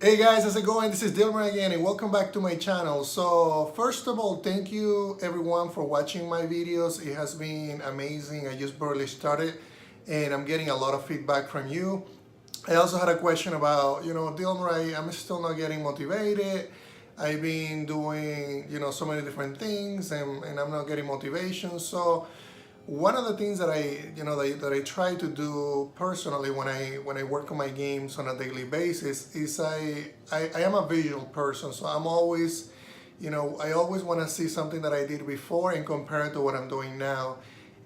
Hey guys, how's it going? This is Dilmer again and welcome back to my channel. So first of all, thank you everyone for watching my videos. It has been amazing. I just barely started and I'm getting a lot of feedback from you. I also had a question about, Dilmer, I'm still not getting motivated. I've been doing, so many different things and I'm not getting motivation. So one of the things that I try to do personally when I work on my games on a daily basis is I am a visual person, so I'm always, I always want to see something that I did before and compare it to what I'm doing now.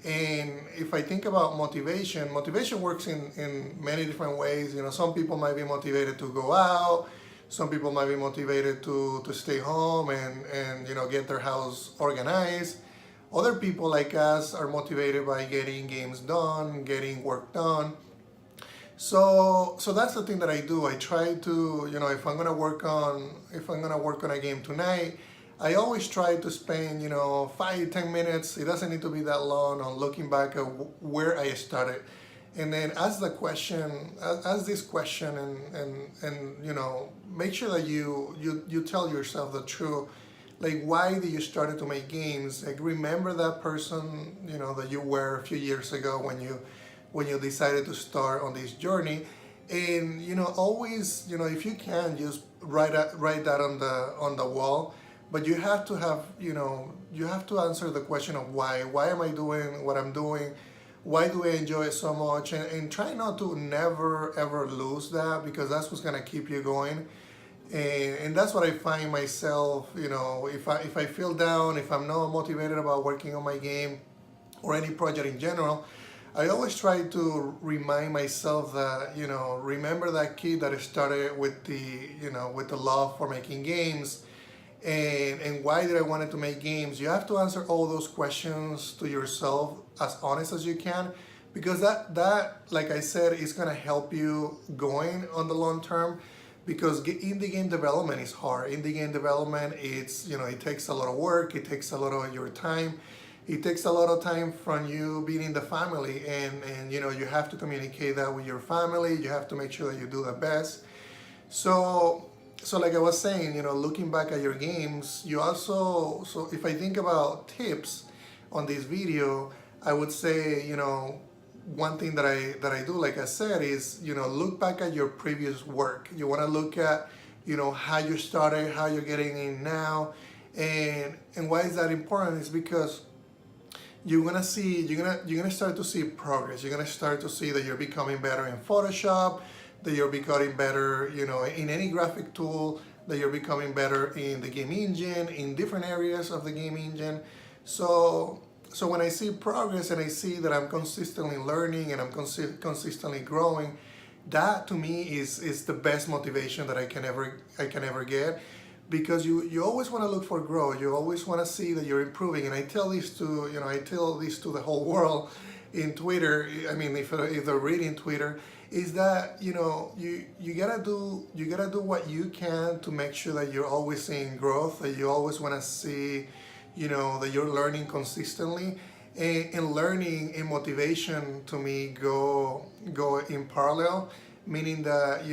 And if I think about motivation works in many different ways. Some people might be motivated to go out, some people might be motivated to stay home and get their house organized. Other people like us are motivated by getting games done, getting work done. So that's the thing that I do. I try to, if I'm gonna work on a game tonight, I always try to spend, 5-10 minutes. It doesn't need to be that long on looking back at where I started, and then ask this question, and make sure that you tell yourself the truth. Like, why did you started to make games? Like, remember that person, that you were a few years ago when you decided to start on this journey. And always, if you can, just write that on the wall. But you have to have, you have to answer the question of why. Why am I doing what I'm doing? Why do I enjoy it so much? And try not to never ever lose that, because that's what's gonna keep you going. And that's what I find myself, if I feel down, if I'm not motivated about working on my game or any project in general, I always try to remind myself that, remember that kid that started with the love for making games, and why did I wanted to make games? You have to answer all those questions to yourself as honest as you can, because that like I said, is gonna help you going on the long term. Because indie game development is hard. Indie game development, it takes a lot of work. It takes a lot of your time. It takes a lot of time from you being in the family, and you have to communicate that with your family. You have to make sure that you do the best. So like I was saying, looking back at your games, so if I think about tips on this video, I would say, one thing that I do, like I said, is look back at your previous work. You want to look at how you started, how you're getting in now, and why is that important? Is because you're gonna start to see progress. You're gonna start to see that you're becoming better in Photoshop, that you're becoming better in any graphic tool, that you're becoming better in the game engine, in different areas of the game engine. So when I see progress and I see that I'm consistently learning and I'm consistently growing, that to me is the best motivation that I can ever get, because you always want to look for growth. You always want to see that you're improving. And I tell this to the whole world in Twitter. I mean, if they're reading Twitter, is that you gotta do what you can to make sure that you're always seeing growth, that you always want to see that you're learning consistently, and learning and motivation to me go in parallel, meaning that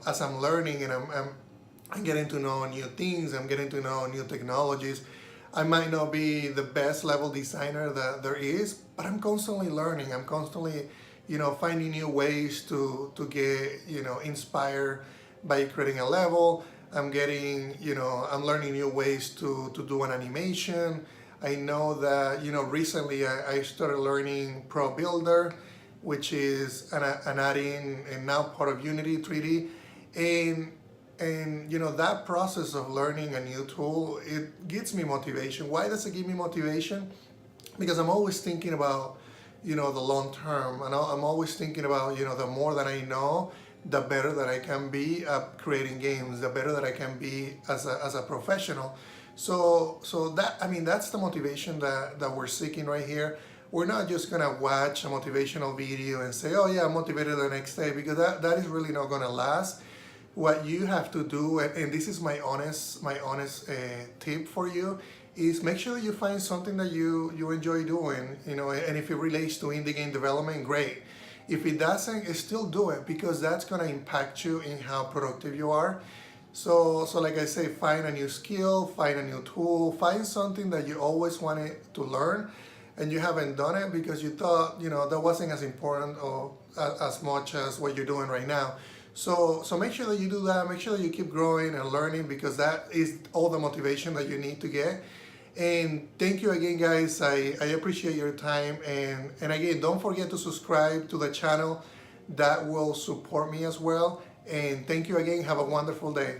as I'm learning and I'm getting to know new things, I'm getting to know new technologies. I might not be the best level designer that there is, but I'm constantly learning. I'm constantly finding new ways to get inspired by creating a level. I'm learning new ways to do an animation. I know that, recently I started learning Pro Builder, which is an add-in and now part of Unity 3D. And that process of learning a new tool, it gives me motivation. Why does it give me motivation? Because I'm always thinking about, the long term. And I'm always thinking about, the more that I know, the better that I can be at creating games, the better that I can be as a professional. So that's the motivation that we're seeking right here. We're not just gonna watch a motivational video and say, oh yeah, I'm motivated the next day, because that is really not gonna last. What you have to do, and this is my honest tip for you, is make sure that you find something that you enjoy doing, and if it relates to indie game development, great. If it doesn't, still do it, because that's going to impact you in how productive you are. So like I say, find a new skill, find a new tool, find something that you always wanted to learn and you haven't done it because you thought, that wasn't as important or as much as what you're doing right now. So make sure that you do that. Make sure that you keep growing and learning because that is all the motivation that you need to get. And thank you again, guys. I appreciate your time. And again, don't forget to subscribe to the channel. That will support me as well. And thank you again. Have a wonderful day.